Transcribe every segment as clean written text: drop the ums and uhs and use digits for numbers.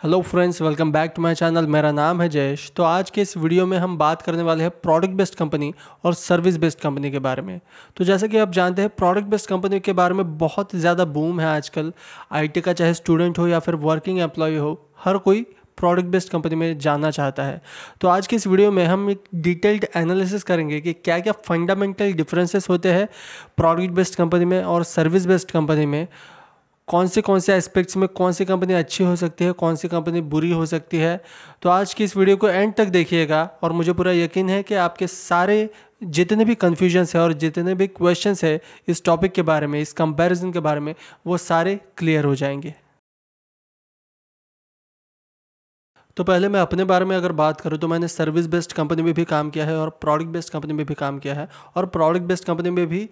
Hello friends, welcome back to my channel. मेरा नाम है जयेश। तो आज के इस वीडियो में हम बात करने वाले हैं प्रोडक्ट बेस्ड कंपनी और सर्विस बेस्ड कंपनी के बारे में। तो जैसे कि आप जानते हैं, प्रोडक्ट बेस्ड कंपनी के बारे में बहुत ज़्यादा बूम है आजकल। आईटी का चाहे स्टूडेंट हो या फिर वर्किंग एम्प्लॉय हो, हर कोई प्रोडक्ट बेस्ड कंपनी में जाना चाहता है। तो आज की इस वीडियो में हम एक डिटेल्ड एनालिसिस करेंगे कि क्या क्या फंडामेंटल डिफरेंसेस होते हैं प्रोडक्ट बेस्ड कंपनी में और सर्विस बेस्ड कंपनी में। कौन से एस्पेक्ट्स में कौन सी कंपनी अच्छी हो सकती है, कौन सी कंपनी बुरी हो सकती है। तो आज की इस वीडियो को एंड तक देखिएगा और मुझे पूरा यकीन है कि आपके सारे जितने भी कन्फ्यूजन्स है और जितने भी क्वेश्चंस है इस टॉपिक के बारे में, इस कंपैरिजन के बारे में, वो सारे क्लियर हो जाएंगे। तो पहले मैं अपने बारे में अगर बात करूँ तो मैंने सर्विस बेस्ड कंपनी में भी काम किया है और प्रोडक्ट बेस्ड कंपनी में भी काम किया है। और प्रोडक्ट बेस्ड कंपनी में भी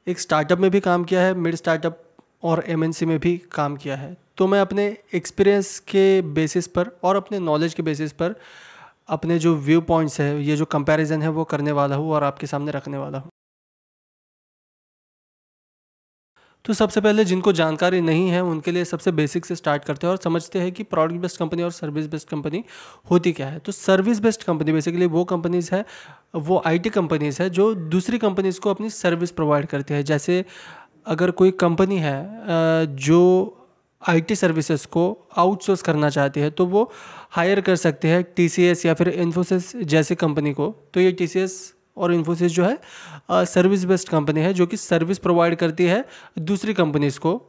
एक स्टार्टअप में भी काम किया है, मिड स्टार्टअप और एमएनसी में भी काम किया है। तो मैं अपने एक्सपीरियंस के बेसिस पर और अपने नॉलेज के बेसिस पर अपने जो व्यू पॉइंट्स है, ये जो कंपैरिजन है, वो करने वाला हूँ और आपके सामने रखने वाला हूँ। तो सबसे पहले जिनको जानकारी नहीं है उनके लिए सबसे बेसिक से स्टार्ट करते हैं और समझते हैं कि प्रोडक्ट बेस्ड कंपनी और सर्विस बेस्ड कंपनी होती क्या है। तो सर्विस बेस्ड कंपनी बेसिकली वो कंपनीज़ है, वो आईटी कंपनीज़ है जो दूसरी कंपनीज़ को अपनी सर्विस प्रोवाइड करती है। जैसे अगर कोई कंपनी है जो आईटी सर्विसेज को आउटसोर्स करना चाहती है तो वो हायर कर सकते हैं टीसीएस या फिर इन्फोसिस जैसी कंपनी को। तो ये टीसीएस और इन्फोसिस जो है सर्विस बेस्ड कंपनी है जो कि सर्विस प्रोवाइड करती है दूसरी कंपनीज़ को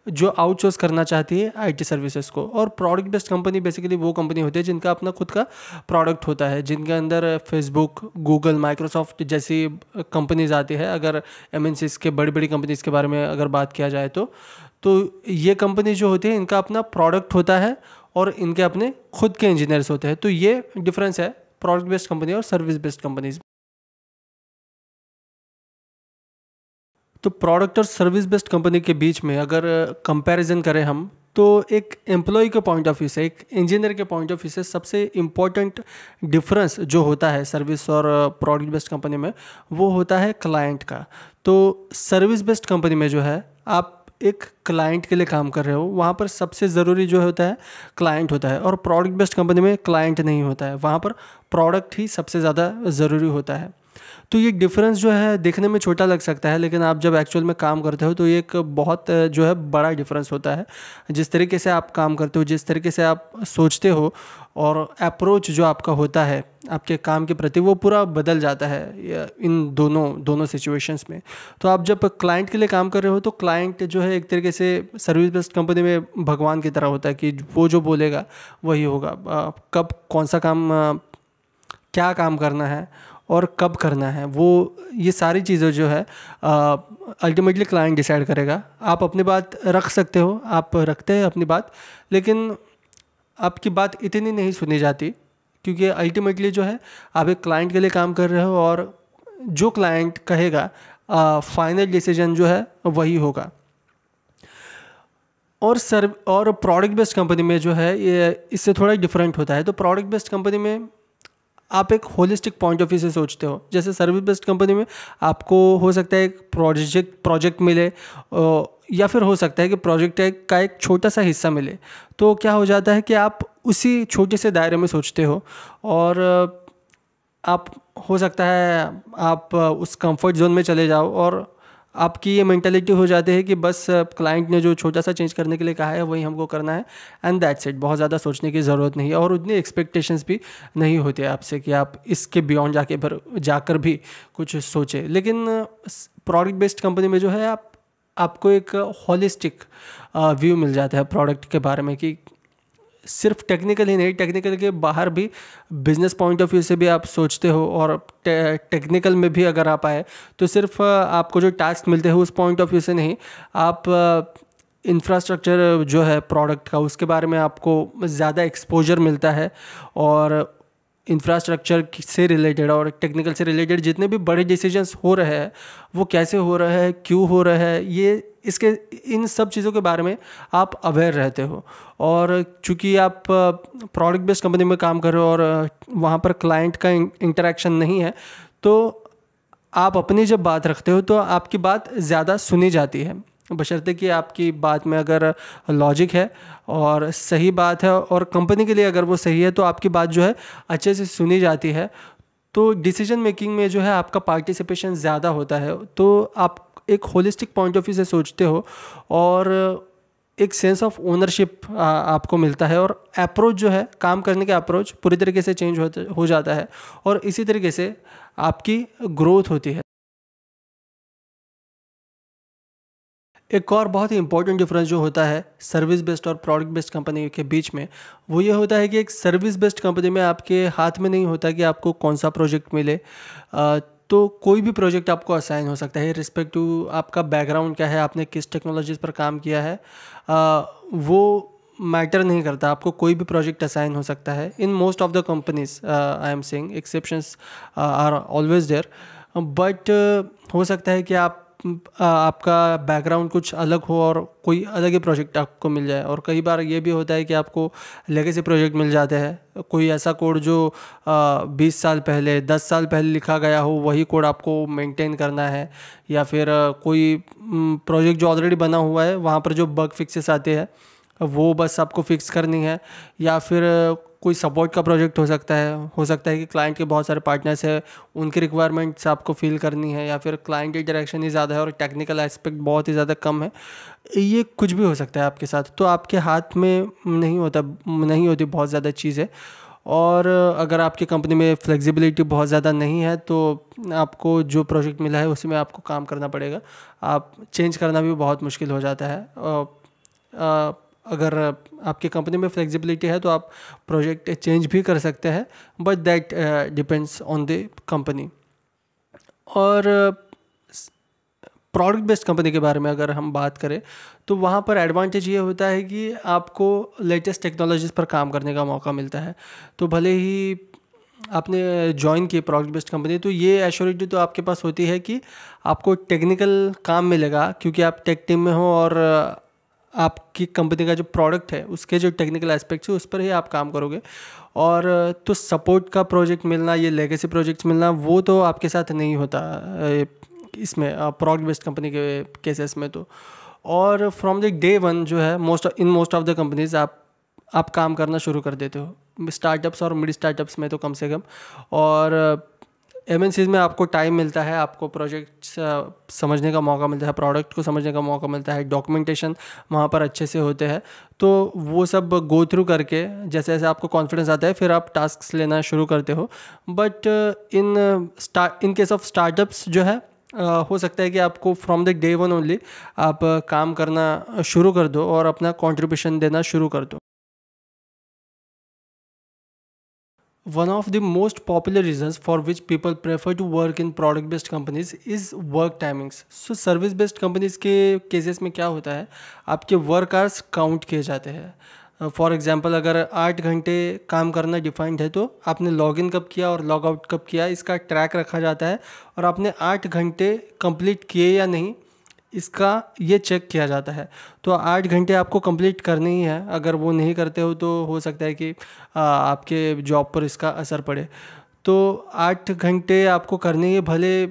जो आउटसोर्स करना चाहती है आईटी सर्विसेज को। और प्रोडक्ट बेस्ड कंपनी बेसिकली वो कंपनी होती है जिनका अपना खुद का प्रोडक्ट होता है, जिनके अंदर फेसबुक, गूगल, माइक्रोसॉफ्ट जैसी कंपनीज आती है। अगर एमएनसीज के बड़ी बड़ी कंपनीज के बारे में अगर बात किया जाए तो ये कंपनी जो होती है इनका अपना प्रोडक्ट होता है और इनके अपने खुद के इंजीनियर्स होते हैं। तो ये डिफरेंस है प्रोडक्ट बेस्ड कंपनी और सर्विस बेस्ड कंपनीज। तो प्रोडक्ट और सर्विस बेस्ड कंपनी के बीच में अगर कंपैरिजन करें हम, तो एक एम्प्लॉय के पॉइंट ऑफ व्यू से, एक इंजीनियर के पॉइंट ऑफ व्यू से सबसे इम्पॉर्टेंट डिफरेंस जो होता है सर्विस और प्रोडक्ट बेस्ड कंपनी में, वो होता है क्लाइंट का। तो सर्विस बेस्ड कंपनी में जो है आप एक क्लाइंट के लिए काम कर रहे हो, वहाँ पर सबसे ज़रूरी जो होता है क्लाइंट होता है। और प्रोडक्ट बेस्ड कंपनी में क्लाइंट नहीं होता है, वहाँ पर प्रोडक्ट ही सबसे ज़्यादा ज़रूरी होता है। तो ये डिफरेंस जो है देखने में छोटा लग सकता है, लेकिन आप जब एक्चुअल में काम करते हो तो ये एक बहुत जो है बड़ा डिफरेंस होता है। जिस तरीके से आप काम करते हो, जिस तरीके से आप सोचते हो और अप्रोच जो आपका होता है आपके काम के प्रति, वो पूरा बदल जाता है इन दोनों सिचुएशंस में। तो आप जब क्लाइंट के लिए काम कर रहे हो तो क्लाइंट जो है एक तरीके से सर्विस बेस्ड कंपनी में भगवान की तरह होता है कि वो जो बोलेगा वही होगा। कब कौन सा काम, क्या काम करना है और कब करना है, वो ये सारी चीज़ें जो है अल्टीमेटली क्लाइंट डिसाइड करेगा। आप अपनी बात रख सकते हो, आप रखते हैं अपनी बात, लेकिन आपकी बात इतनी नहीं सुनी जाती क्योंकि अल्टीमेटली जो है आप एक क्लाइंट के लिए काम कर रहे हो और जो क्लाइंट कहेगा फाइनल डिसीजन जो है वही होगा। और प्रोडक्ट बेस्ड कंपनी में जो है ये इससे थोड़ा डिफरेंट होता है। तो प्रोडक्ट बेस्ड कंपनी में आप एक होलिस्टिक पॉइंट ऑफ व्यू से सोचते हो। जैसे सर्विस बेस्ड कंपनी में आपको हो सकता है एक प्रोजेक्ट मिले या फिर हो सकता है कि प्रोजेक्ट का एक छोटा सा हिस्सा मिले। तो क्या हो जाता है कि आप उसी छोटे से दायरे में सोचते हो और आप हो सकता है आप उस कंफर्ट जोन में चले जाओ और आपकी ये मेंटालिटी हो जाती है कि बस क्लाइंट ने जो छोटा सा चेंज करने के लिए कहा है वही हमको करना है एंड दैट्स इट। बहुत ज़्यादा सोचने की ज़रूरत नहीं है और उतनी एक्सपेक्टेशंस भी नहीं होती है आपसे कि आप इसके बियॉन्ड जाकर भी कुछ सोचें। लेकिन प्रोडक्ट बेस्ड कंपनी में जो है आपको एक हॉलिस्टिक व्यू मिल जाता है प्रोडक्ट के बारे में कि सिर्फ टेक्निकल ही नहीं, टेक्निकल के बाहर भी बिजनेस पॉइंट ऑफ व्यू से भी आप सोचते हो। और टेक्निकल में भी अगर आप आए तो सिर्फ आपको जो टास्क मिलते हैं उस पॉइंट ऑफ व्यू से नहीं, आप इंफ्रास्ट्रक्चर जो है प्रोडक्ट का उसके बारे में आपको ज़्यादा एक्सपोजर मिलता है। और इंफ्रास्ट्रक्चर से रिलेटेड और टेक्निकल से रिलेटेड जितने भी बड़े डिसीजंस हो रहे हैं वो कैसे हो रहे हैं, क्यों हो रहे हैं, इन सब चीज़ों के बारे में आप अवेयर रहते हो। और चूँकि आप प्रोडक्ट बेस्ड कंपनी में काम कर रहे हो और वहाँ पर क्लाइंट का इंटरेक्शन नहीं है, तो आप अपनी जब बात रखते हो तो आपकी बात ज़्यादा सुनी जाती है। बशर्ते कि आपकी बात में अगर लॉजिक है और सही बात है और कंपनी के लिए अगर वो सही है तो आपकी बात जो है अच्छे से सुनी जाती है, तो डिसीजन मेकिंग में जो है आपका पार्टिसिपेशन ज़्यादा होता है। तो आप एक होलिस्टिक पॉइंट ऑफ व्यू से सोचते हो और एक सेंस ऑफ ओनरशिप आपको मिलता है, और अप्रोच जो है, काम करने का अप्रोच पूरी तरीके से चेंज हो जाता है, और इसी तरीके से आपकी ग्रोथ होती है। एक और बहुत ही इंपॉर्टेंट डिफरेंस जो होता है सर्विस बेस्ड और प्रोडक्ट बेस्ड कंपनी के बीच में, वो ये होता है कि एक सर्विस बेस्ड कंपनी में आपके हाथ में नहीं होता कि आपको कौन सा प्रोजेक्ट मिले। तो कोई भी प्रोजेक्ट आपको असाइन हो सकता है, रिस्पेक्ट टू आपका बैकग्राउंड क्या है, आपने किस टेक्नोलॉजीज़ पर काम किया है, वो मैटर नहीं करता, आपको कोई भी प्रोजेक्ट असाइन हो सकता है। In most of the companies I am saying, exceptions are always there, but हो सकता है कि आपका बैकग्राउंड कुछ अलग हो और कोई अलग ही प्रोजेक्ट आपको मिल जाए। और कई बार ये भी होता है कि आपको लेगेसी प्रोजेक्ट मिल जाते हैं, कोई ऐसा कोड जो 20 साल पहले 10 साल पहले लिखा गया हो, वही कोड आपको मेंटेन करना है, या फिर कोई प्रोजेक्ट जो ऑलरेडी बना हुआ है वहाँ पर जो बग फिक्सेस आते हैं वो बस आपको फिक्स करनी है, या फिर कोई सपोर्ट का प्रोजेक्ट हो सकता है कि क्लाइंट के बहुत सारे पार्टनर्स हैं, उनकी रिक्वायरमेंट्स आपको फिल करनी है, या फिर क्लाइंट इंटरेक्शन ही ज़्यादा है और टेक्निकल एस्पेक्ट बहुत ही ज़्यादा कम है। ये कुछ भी हो सकता है आपके साथ, तो आपके हाथ में नहीं होती बहुत ज़्यादा चीज़ें। और अगर आपकी कंपनी में फ्लेक्सिबिलिटी बहुत ज़्यादा नहीं है तो आपको जो प्रोजेक्ट मिला है उसमें आपको काम करना पड़ेगा, आप चेंज करना भी बहुत मुश्किल हो जाता है। अगर आपकी कंपनी में फ्लेक्सिबिलिटी है तो आप प्रोजेक्ट चेंज भी कर सकते हैं, but that depends on the company. और प्रोडक्ट बेस्ड कंपनी के बारे में अगर हम बात करें तो वहाँ पर एडवांटेज ये होता है कि आपको लेटेस्ट टेक्नोलॉजीज़ पर काम करने का मौका मिलता है। तो भले ही आपने ज्वाइन की प्रोडक्ट बेस्ड कंपनी, तो ये एश्योरिटी तो आपके पास होती है कि आपको टेक्निकल काम मिलेगा, क्योंकि आप टेक टीम में हो और आपकी कंपनी का जो प्रोडक्ट है उसके जो टेक्निकल एस्पेक्ट्स है उस पर ही आप काम करोगे। और तो सपोर्ट का प्रोजेक्ट मिलना, ये लेगेसी प्रोजेक्ट्स मिलना, वो तो आपके साथ नहीं होता इसमें प्रोडक्ट बेस्ड कंपनी के केसेस में। तो और फ्रॉम द डे वन जो है मोस्ट ऑफ द कंपनीज आप काम करना शुरू कर देते हो, स्टार्टअप्स और मिड स्टार्टअप्स में तो कम से कम। और एमएनसीज में आपको टाइम मिलता है, आपको प्रोजेक्ट्स समझने का मौका मिलता है, प्रोडक्ट को समझने का मौका मिलता है, डॉक्यूमेंटेशन वहाँ पर अच्छे से होते हैं। तो वो सब गो थ्रू करके जैसे जैसे आपको कॉन्फिडेंस आता है फिर आप टास्क्स लेना शुरू करते हो। But in case of startups जो है हो सकता है कि आपको from the day one only आप काम करना शुरू कर दो और अपना कंट्रीब्यूशन देना शुरू कर दो। One of the most popular reasons for which people prefer to work in product based companies is work timings. So service based companies के केसेस में क्या होता है, आपके वर्क आवर्स काउंट किए जाते हैं। फॉर एग्जांपल अगर 8 घंटे काम करना डिफाइंड है तो आपने लॉग इन कब किया और लॉग आउट कब किया इसका ट्रैक रखा जाता है, और आपने 8 घंटे कंप्लीट किए या नहीं इसका ये चेक किया जाता है। तो 8 घंटे आपको कंप्लीट करने ही है, अगर वो नहीं करते हो तो हो सकता है कि आपके जॉब पर इसका असर पड़े। तो 8 घंटे आपको करने ही, भले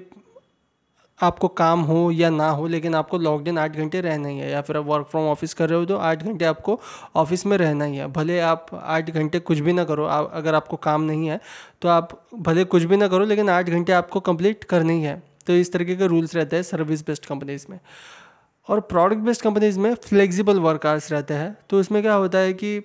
आपको काम हो या ना हो, लेकिन आपको लॉग्ड इन 8 घंटे रहना ही है। या फिर आप वर्क फ्रॉम ऑफिस कर रहे हो तो 8 घंटे आपको ऑफिस में रहना ही है, भले आप 8 घंटे कुछ भी ना करो। अगर आपको काम नहीं है तो आप भले कुछ भी ना करो, लेकिन 8 घंटे आपको कंप्लीट करने ही है। तो इस तरीके के रूल्स रहते हैं सर्विस बेस्ड कंपनीज़ में। और प्रोडक्ट बेस्ड कंपनीज़ में फ्लेक्सिबल वर्क आवर्स रहते हैं। तो इसमें क्या होता है कि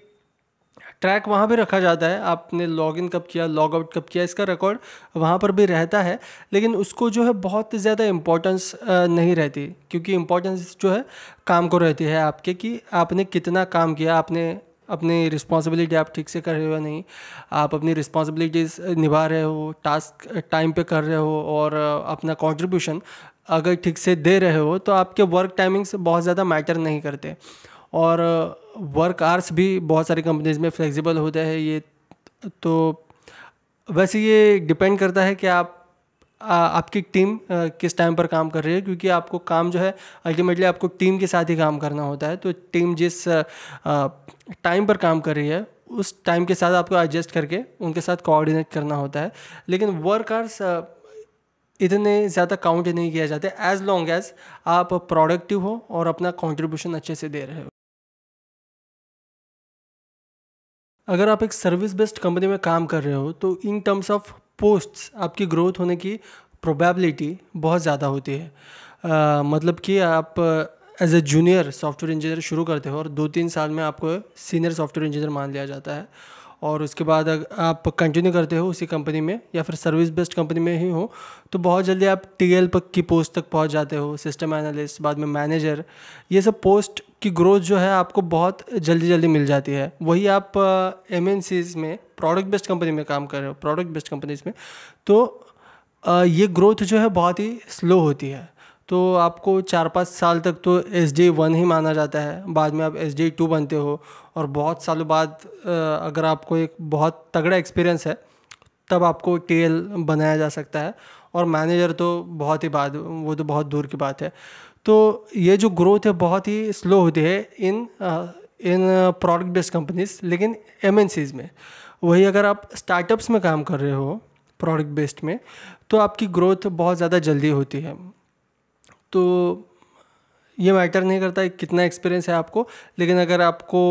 ट्रैक वहाँ भी रखा जाता है, आपने लॉगिन कब किया, लॉग आउट कब किया, इसका रिकॉर्ड वहाँ पर भी रहता है, लेकिन उसको जो है बहुत ज़्यादा इम्पोर्टेंस नहीं रहती, क्योंकि इम्पोर्टेंस जो है काम को रहती है आपके, कि आपने कितना काम किया, आपने अपनी रिस्पॉन्सिबिलिटी आप ठीक से कर रहे हो या नहीं, आप अपनी रिस्पॉन्सिबिलिटीज़ निभा रहे हो, टास्क टाइम पे कर रहे हो, और अपना कंट्रीब्यूशन अगर ठीक से दे रहे हो तो आपके वर्क टाइमिंग्स बहुत ज़्यादा मैटर नहीं करते। और वर्क आवर्स भी बहुत सारी कंपनीज़ में फ्लेक्सिबल होते हैं। ये तो वैसे ये डिपेंड करता है कि आपकी टीम किस टाइम पर काम कर रही है, क्योंकि आपको काम जो है अल्टीमेटली आपको टीम के साथ ही काम करना होता है। तो टीम जिस टाइम पर काम कर रही है उस टाइम के साथ आपको एडजस्ट करके उनके साथ कोऑर्डिनेट करना होता है। लेकिन वर्क आवर्स इतने ज़्यादा काउंट नहीं किया जाते एज लॉन्ग एज आप प्रोडक्टिव हो और अपना कंट्रीब्यूशन अच्छे से दे रहे हो। अगर आप एक सर्विस बेस्ड कंपनी में काम कर रहे हो तो इन टर्म्स ऑफ पोस्ट्स आपकी ग्रोथ होने की प्रोबेबिलिटी बहुत ज़्यादा होती है। मतलब कि आप as a junior software engineer शुरू करते हो और 2-3 साल में आपको सीनियर सॉफ्टवेयर इंजीनियर मान लिया जाता है, और उसके बाद अगर आप कंटिन्यू करते हो उसी कंपनी में या फिर सर्विस बेस्ड कंपनी में ही हो तो बहुत जल्दी आप टीएल की पोस्ट तक पहुंच जाते हो, सिस्टम एनालिस्ट, बाद में मैनेजर। ये सब पोस्ट की ग्रोथ जो है आपको बहुत जल्दी जल्दी मिल जाती है। वही आप एमएनसीज में प्रोडक्ट बेस्ड कंपनी में काम कर रहे हो, प्रोडक्ट बेस्ड कंपनीज में, तो ये ग्रोथ जो है बहुत ही स्लो होती है। तो आपको 4-5 साल तक तो SDA 1 ही माना जाता है, बाद में आप SDA 2 बनते हो, और बहुत सालों बाद अगर आपको एक बहुत तगड़ा एक्सपीरियंस है तब आपको TL बनाया जा सकता है, और मैनेजर तो बहुत ही बाद, वो तो बहुत दूर की बात है। तो ये जो ग्रोथ है बहुत ही स्लो होती है इन प्रोडक्ट बेस्ड कंपनीज। लेकिन MNCs में वही अगर आप स्टार्टअप्स में काम कर रहे हो प्रोडक्ट बेस्ड में तो आपकी ग्रोथ बहुत ज़्यादा जल्दी होती है। तो ये मैटर नहीं करता है कितना एक्सपीरियंस है आपको, लेकिन अगर आपको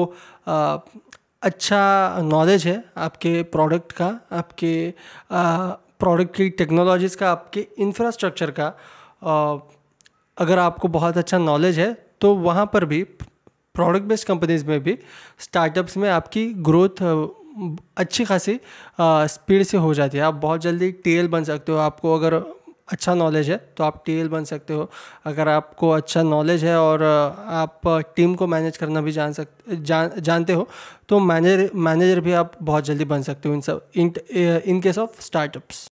अच्छा नॉलेज है आपके प्रोडक्ट का, आपके प्रोडक्ट की टेक्नोलॉजीज़ का, आपके इंफ्रास्ट्रक्चर का, अगर आपको बहुत अच्छा नॉलेज है तो वहाँ पर भी प्रोडक्ट बेस्ड कंपनीज़ में भी स्टार्टअप्स में आपकी ग्रोथ अच्छी खासी स्पीड से हो जाती है। आप बहुत जल्दी TL बन सकते हो। आपको अगर अच्छा नॉलेज है तो आप TL बन सकते हो। अगर आपको अच्छा नॉलेज है और आप टीम को मैनेज करना भी जानते हो तो मैनेजर भी आप बहुत जल्दी बन सकते हो इन केस ऑफ स्टार्टअप्स।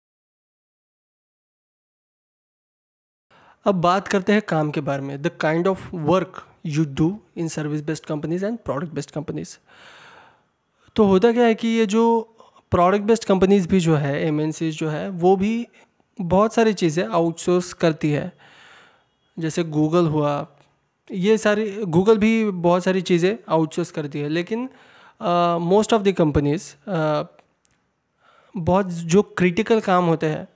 अब बात करते हैं काम के बारे में, the kind of work you do in service based companies and product based companies. तो होता क्या है कि ये जो प्रोडक्ट बेस्ड कंपनीज भी जो है, MNCs जो है, वो भी बहुत सारी चीज़ें आउटसोर्स करती है। जैसे गूगल हुआ, ये सारी, गूगल भी बहुत सारी चीज़ें आउटसोर्स करती है। लेकिन मोस्ट ऑफ द कंपनीज बहुत जो क्रिटिकल काम होते हैं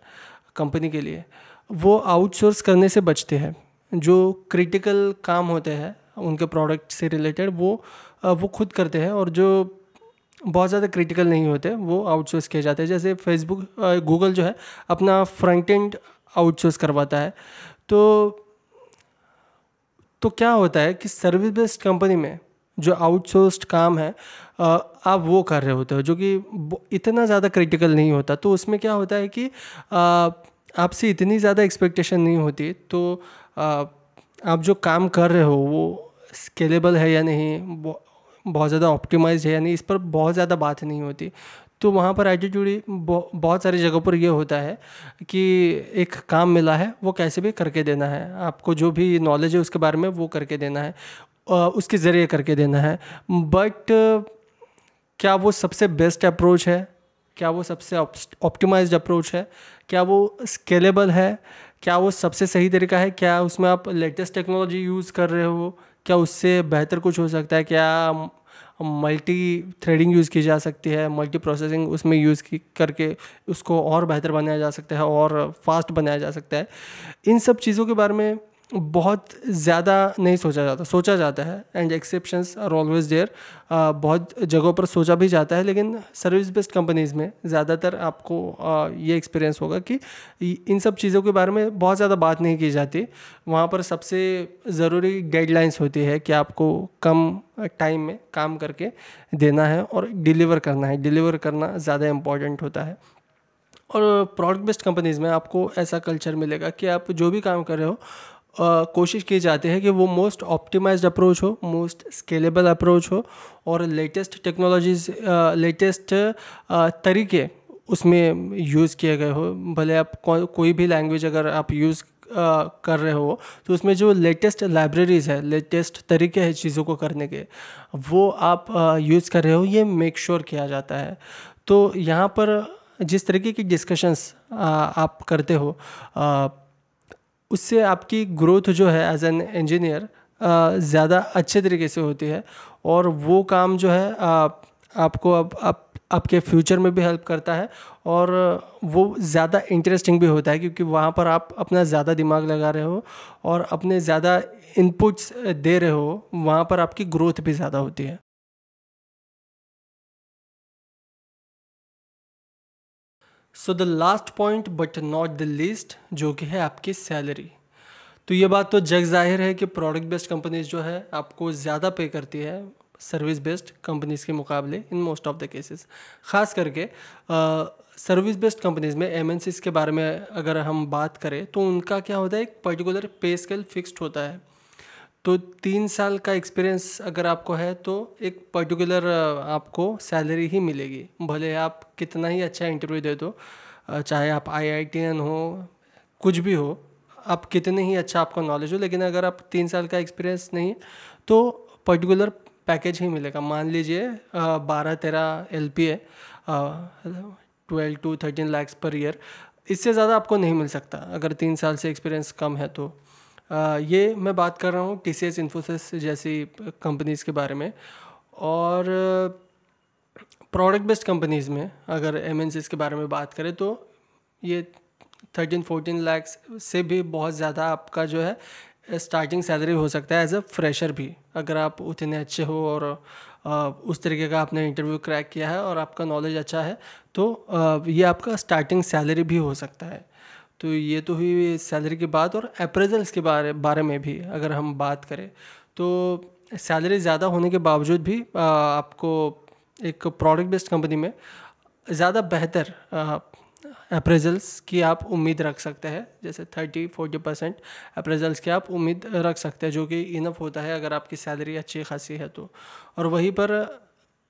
कंपनी के लिए वो आउटसोर्स करने से बचते हैं। जो क्रिटिकल काम होते हैं उनके प्रोडक्ट से रिलेटेड वो खुद करते हैं, और जो बहुत ज़्यादा क्रिटिकल नहीं होते वो आउटसोर्स किए जाते हैं। जैसे गूगल जो है अपना फ्रंट एंड आउटसोर्स करवाता है। तो क्या होता है कि सर्विस बेस्ड कंपनी में जो आउटसोर्स्ड काम है आप वो कर रहे होते हो, जो कि इतना ज़्यादा क्रिटिकल नहीं होता। तो उसमें क्या होता है कि आपसे इतनी ज़्यादा एक्सपेक्टेशन नहीं होती, तो आप जो काम कर रहे हो वो स्केलेबल है या नहीं, बहुत ज़्यादा ऑप्टिमाइज्ड है या नहीं, इस पर बहुत ज़्यादा बात नहीं होती। तो वहाँ पर एटीट्यूड बहुत सारी जगहों पर ये होता है कि एक काम मिला है वो कैसे भी करके देना है, आपको जो भी नॉलेज है उसके बारे में वो करके देना है, उसके ज़रिए करके देना है। बट क्या वो सबसे बेस्ट अप्रोच है? क्या वो सबसे ऑप्टिमाइज्ड अप्रोच है? क्या वो स्केलेबल है? क्या वो सबसे सही तरीका है? क्या उसमें आप लेटेस्ट टेक्नोलॉजी यूज़ कर रहे हो? क्या उससे बेहतर कुछ हो सकता है? क्या मल्टी थ्रेडिंग यूज़ की जा सकती है, मल्टी प्रोसेसिंग उसमें करके उसको और बेहतर बनाया जा सकता है और फास्ट बनाया जा सकता है? इन सब चीज़ों के बारे में बहुत ज़्यादा नहीं सोचा जाता है, and exceptions are always there. बहुत जगहों पर सोचा भी जाता है, लेकिन सर्विस बेस्ड कंपनीज़ में ज़्यादातर आपको ये एक्सपीरियंस होगा कि इन सब चीज़ों के बारे में बहुत ज़्यादा बात नहीं की जाती। वहाँ पर सबसे ज़रूरी डेडलाइंस होती है कि आपको कम टाइम में काम करके देना है और डिलीवर करना है। डिलीवर करना ज़्यादा इम्पॉर्टेंट होता है। और प्रोडक्ट बेस्ड कंपनीज़ में आपको ऐसा कल्चर मिलेगा कि आप जो भी काम कर रहे हो कोशिश की जाती है कि वो मोस्ट ऑप्टिमाइज्ड अप्रोच हो, मोस्ट स्केलेबल अप्रोच हो, और लेटेस्ट टेक्नोलॉजीज़, लेटेस्ट तरीके उसमें यूज़ किए गए हो। भले आप कोई भी लैंग्वेज अगर आप यूज़ कर रहे हो तो उसमें जो लेटेस्ट लाइब्रेरीज़ है, लेटेस्ट तरीके हैं चीज़ों को करने के, वो आप यूज़ कर रहे हो, ये मेक श्योर किया जाता है। तो यहाँ पर जिस तरीके की डिस्कशंस आप करते हो उससे आपकी ग्रोथ जो है एज एन इंजीनियर ज़्यादा अच्छे तरीके से होती है, और वो काम जो है आपको अब आपके फ्यूचर में भी हेल्प करता है, और वो ज़्यादा इंटरेस्टिंग भी होता है क्योंकि वहाँ पर आप अपना ज़्यादा दिमाग लगा रहे हो और अपने ज़्यादा इनपुट्स दे रहे हो, वहाँ पर आपकी ग्रोथ भी ज़्यादा होती है। So the last point but not the least, जो कि है आपकी सैलरी। तो ये बात तो जग जाहिर है कि प्रोडक्ट बेस्ड कंपनीज जो है आपको ज़्यादा पे करती है सर्विस बेस्ड कंपनीज के मुकाबले इन मोस्ट ऑफ द केसेस। ख़ास करके सर्विस बेस्ड कंपनीज में एमएनसीज के बारे में अगर हम बात करें तो उनका क्या होता है, एक पर्टिकुलर पे स्केल फिक्स्ड होता है। तो 3 साल का एक्सपीरियंस अगर आपको है तो एक पर्टिकुलर आपको सैलरी ही मिलेगी, भले आप कितना ही अच्छा इंटरव्यू दे दो, चाहे आप IITian हो, कुछ भी हो, आप कितने ही अच्छा आपका नॉलेज हो, लेकिन अगर आप 3 साल का एक्सपीरियंस नहीं तो पर्टिकुलर पैकेज ही मिलेगा। मान लीजिए 12-13 LP है, 12 to 13 lakhs पर ईयर, इससे ज़्यादा आपको नहीं मिल सकता अगर 3 साल से एक्सपीरियंस कम है तो। ये मैं बात कर रहा हूँ TCS इन्फोसिस जैसी कंपनीज़ के बारे में। और प्रोडक्ट बेस्ड कंपनीज़ में अगर MNCs के बारे में बात करें तो ये 13-14 lakhs से भी बहुत ज़्यादा आपका जो है स्टार्टिंग सैलरी हो सकता है एज अ फ्रेशर भी, अगर आप उतने अच्छे हो और उस तरीके का आपने इंटरव्यू क्रैक किया है और आपका नॉलेज अच्छा है, तो ये आपका स्टार्टिंग सैलरी भी हो सकता है। तो ये तो हुई सैलरी की बात। और अप्रेजल्स के बारे में भी अगर हम बात करें तो सैलरी ज़्यादा होने के बावजूद भी आपको एक प्रोडक्ट बेस्ड कंपनी में ज़्यादा बेहतर अप्रेजल्स की आप उम्मीद रख सकते हैं। जैसे 30-40% अप्रेजल्स की आप उम्मीद रख सकते हैं, जो कि इनफ होता है अगर आपकी सैलरी अच्छी खासी है तो। और वहीं पर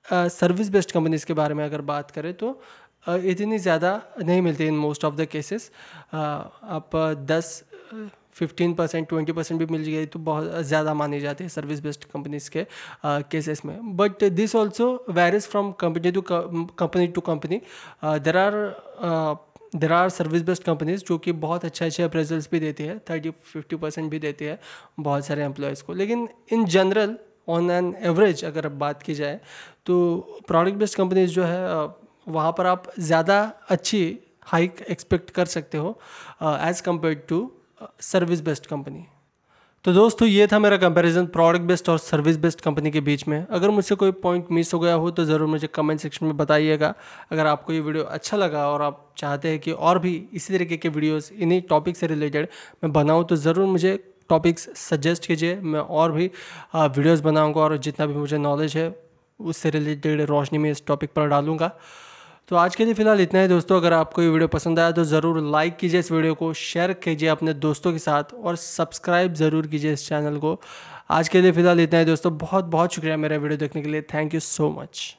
सर्विस बेस्ड कंपनीज़ के बारे में अगर बात करें तो इतनी ज़्यादा नहीं मिलती इन मोस्ट ऑफ द केसेस। आप 10-15%, 20% भी मिल जाएगी तो बहुत ज़्यादा मानी जाती है सर्विस बेस्ड कंपनीज़ के केसेस में। But this also varies from company to company. There are service based companies जो कि बहुत अच्छे अप्रेजल्स भी देती है, 30-50% भी देती है बहुत सारे एम्प्लॉयज़ को। लेकिन in general on an average अगर बात की जाए तो प्रोडक्ट बेस्ड कंपनीज जो है वहाँ पर आप ज़्यादा अच्छी हाइक एक्सपेक्ट कर सकते हो as compare to service based company. तो दोस्तों ये था मेरा कंपैरिजन प्रोडक्ट बेस्ड और सर्विस बेस्ड कंपनी के बीच में। अगर मुझसे कोई पॉइंट मिस हो गया हो तो ज़रूर मुझे कमेंट सेक्शन में बताइएगा। अगर आपको ये वीडियो अच्छा लगा और आप चाहते हैं कि और भी इसी तरीके के वीडियोस इन्हीं टॉपिक से रिलेटेड मैं बनाऊँ तो ज़रूर मुझे टॉपिक्स सजेस्ट कीजिए, मैं और भी वीडियोस बनाऊंगा और जितना भी मुझे नॉलेज है उससे रिलेटेड रोशनी में इस टॉपिक पर डालूंगा। तो आज के लिए फ़िलहाल इतना ही दोस्तों। अगर आपको ये वीडियो पसंद आया तो ज़रूर लाइक कीजिए इस वीडियो को, शेयर कीजिए अपने दोस्तों के साथ और सब्सक्राइब ज़रूर कीजिए इस चैनल को। आज के लिए फ़िलहाल इतना ही दोस्तों। बहुत बहुत शुक्रिया मेरा वीडियो देखने के लिए। Thank you so much.